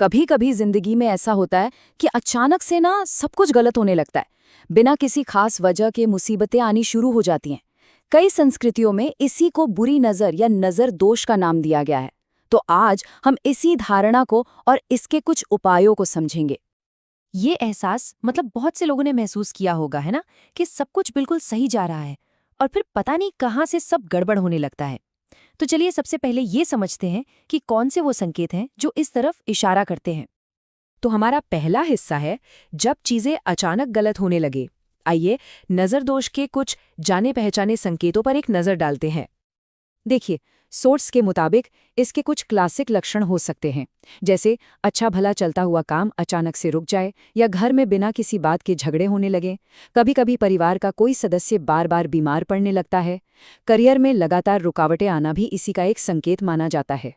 कभी कभी जिंदगी में ऐसा होता है कि अचानक से ना सब कुछ गलत होने लगता है। बिना किसी खास वजह के मुसीबतें आनी शुरू हो जाती हैं। कई संस्कृतियों में इसी को बुरी नज़र या नज़र दोष का नाम दिया गया है। तो आज हम इसी धारणा को और इसके कुछ उपायों को समझेंगे। ये एहसास बहुत से लोगों ने महसूस किया होगा, है ना, कि सब कुछ बिल्कुल सही जा रहा है और फिर पता नहीं कहाँ से सब गड़बड़ होने लगता है। तो चलिए सबसे पहले ये समझते हैं कि कौन से वो संकेत हैं जो इस तरफ इशारा करते हैं। तो हमारा पहला हिस्सा है जब चीजें अचानक गलत होने लगे। आइए नजर दोष के कुछ जाने पहचाने संकेतों पर एक नजर डालते हैं। देखिए, सोर्स के मुताबिक इसके कुछ क्लासिक लक्षण हो सकते हैं, जैसे अच्छा भला चलता हुआ काम अचानक से रुक जाए या घर में बिना किसी बात के झगड़े होने लगे। कभी कभी परिवार का कोई सदस्य बार बार बीमार पड़ने लगता है। करियर में लगातार रुकावटें आना भी इसी का एक संकेत माना जाता है।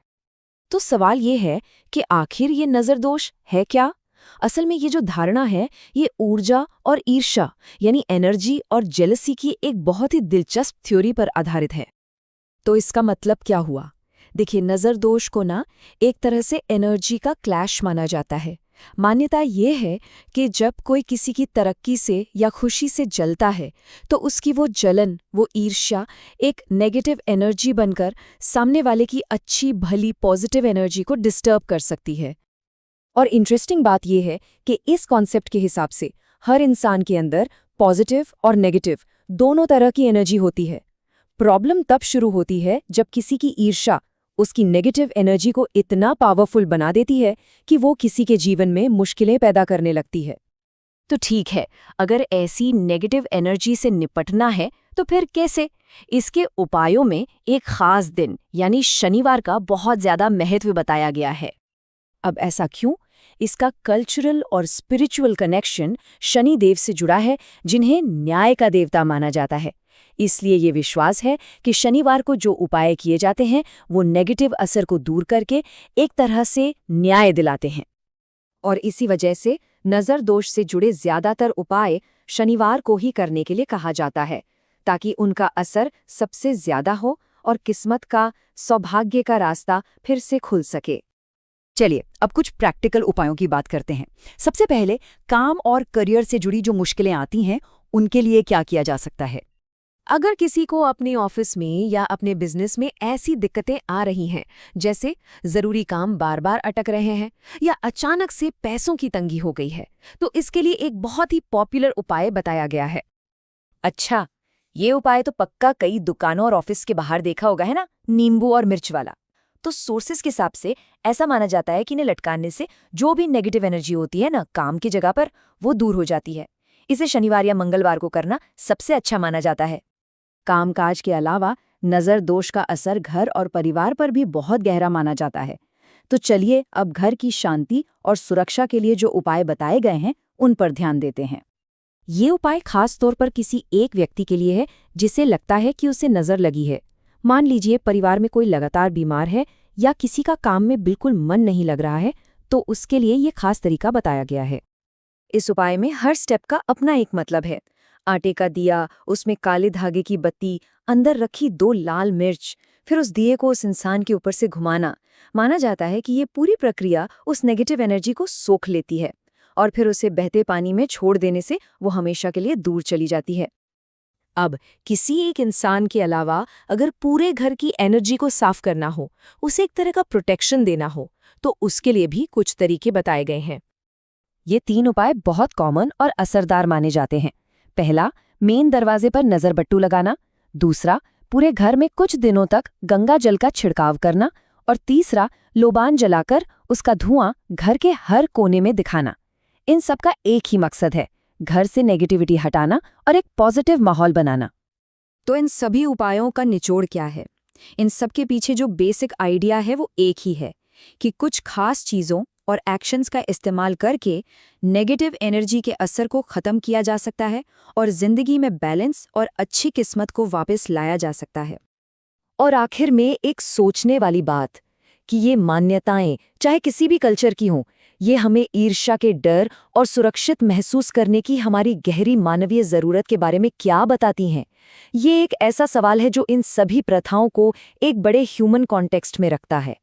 तो सवाल ये है कि आखिर ये नजर दोष है क्या? असल में ये जो धारणा है, ये ऊर्जा और ईर्ष्या यानी एनर्जी और जेलसी की एक बहुत ही दिलचस्प थ्योरी पर आधारित है। तो इसका मतलब क्या हुआ? देखिए, नज़र दोष को ना एक तरह से एनर्जी का क्लैश माना जाता है। मान्यता ये है कि जब कोई किसी की तरक्की से या खुशी से जलता है तो उसकी वो जलन, वो ईर्ष्या एक नेगेटिव एनर्जी बनकर सामने वाले की अच्छी भली पॉजिटिव एनर्जी को डिस्टर्ब कर सकती है। और इंटरेस्टिंग बात यह है कि इस कॉन्सेप्ट के हिसाब से हर इंसान के अंदर पॉजिटिव और नेगेटिव दोनों तरह की एनर्जी होती है। प्रॉब्लम तब शुरू होती है जब किसी की ईर्ष्या उसकी नेगेटिव एनर्जी को इतना पावरफुल बना देती है कि वो किसी के जीवन में मुश्किलें पैदा करने लगती है। तो ठीक है, अगर ऐसी नेगेटिव एनर्जी से निपटना है तो फिर कैसे? इसके उपायों में एक खास दिन यानी शनिवार का बहुत ज्यादा महत्व बताया गया है। अब ऐसा क्यों? इसका कल्चरल और स्पिरिचुअल कनेक्शन शनिदेव से जुड़ा है, जिन्हें न्याय का देवता माना जाता है। इसलिए ये विश्वास है कि शनिवार को जो उपाय किए जाते हैं वो नेगेटिव असर को दूर करके एक तरह से न्याय दिलाते हैं। और इसी वजह से नज़र दोष से जुड़े ज्यादातर उपाय शनिवार को ही करने के लिए कहा जाता है, ताकि उनका असर सबसे ज्यादा हो और किस्मत का, सौभाग्य का रास्ता फिर से खुल सके। चलिए अब कुछ प्रैक्टिकल उपायों की बात करते हैं। सबसे पहले काम और करियर से जुड़ी जो मुश्किलें आती हैं उनके लिए क्या किया जा सकता है। अगर किसी को अपने ऑफिस में या अपने बिजनेस में ऐसी दिक्कतें आ रही हैं, जैसे जरूरी काम बार बार अटक रहे हैं या अचानक से पैसों की तंगी हो गई है, तो इसके लिए एक बहुत ही पॉपुलर उपाय बताया गया है। अच्छा, ये उपाय तो पक्का कई दुकानों और ऑफिस के बाहर देखा होगा, है ना, नींबू और मिर्च वाला। तो सोर्सेस के हिसाब से ऐसा माना जाता है कि इन्हें लटकाने से जो भी नेगेटिव एनर्जी होती है ना काम की जगह पर, वो दूर हो जाती है। इसे शनिवार या मंगलवार को करना सबसे अच्छा माना जाता है। कामकाज के अलावा नज़र दोष का असर घर और परिवार पर भी बहुत गहरा माना जाता है। तो चलिए अब घर की शांति और सुरक्षा के लिए जो उपाय बताए गए हैं उन पर ध्यान देते हैं। ये उपाय खास तौर पर किसी एक व्यक्ति के लिए है जिसे लगता है कि उसे नज़र लगी है। मान लीजिए परिवार में कोई लगातार बीमार है या किसी का काम में बिल्कुल मन नहीं लग रहा है, तो उसके लिए ये खास तरीका बताया गया है। इस उपाय में हर स्टेप का अपना एक मतलब है। आटे का दिया, उसमें काले धागे की बत्ती, अंदर रखी 2 लाल मिर्च, फिर उस दिए को उस इंसान के ऊपर से घुमाना। माना जाता है कि ये पूरी प्रक्रिया उस नेगेटिव एनर्जी को सोख लेती है और फिर उसे बहते पानी में छोड़ देने से वो हमेशा के लिए दूर चली जाती है। अब किसी एक इंसान के अलावा अगर पूरे घर की एनर्जी को साफ करना हो, उसे एक तरह का प्रोटेक्शन देना हो, तो उसके लिए भी कुछ तरीके बताए गए हैं। ये 3 उपाय बहुत कॉमन और असरदार माने जाते हैं। पहला, मेन दरवाजे पर नजर बट्टू लगाना। दूसरा, पूरे घर में कुछ दिनों तक गंगा जल का छिड़काव करना। और तीसरा, लोबान जलाकर उसका धुआं घर के हर कोने में दिखाना। इन सब का एक ही मकसद है, घर से नेगेटिविटी हटाना और एक पॉजिटिव माहौल बनाना। तो इन सभी उपायों का निचोड़ क्या है? इन सब के पीछे जो बेसिक आइडिया है वो एक ही है कि कुछ खास चीज़ों और एक्शंस का इस्तेमाल करके नेगेटिव एनर्जी के असर को ख़त्म किया जा सकता है और ज़िंदगी में बैलेंस और अच्छी किस्मत को वापस लाया जा सकता है। और आखिर में एक सोचने वाली बात कि ये मान्यताएं चाहे किसी भी कल्चर की हों, ये हमें ईर्ष्या के डर और सुरक्षित महसूस करने की हमारी गहरी मानवीय ज़रूरत के बारे में क्या बताती हैं? ये एक ऐसा सवाल है जो इन सभी प्रथाओं को एक बड़े ह्यूमन कॉन्टेक्स्ट में रखता है।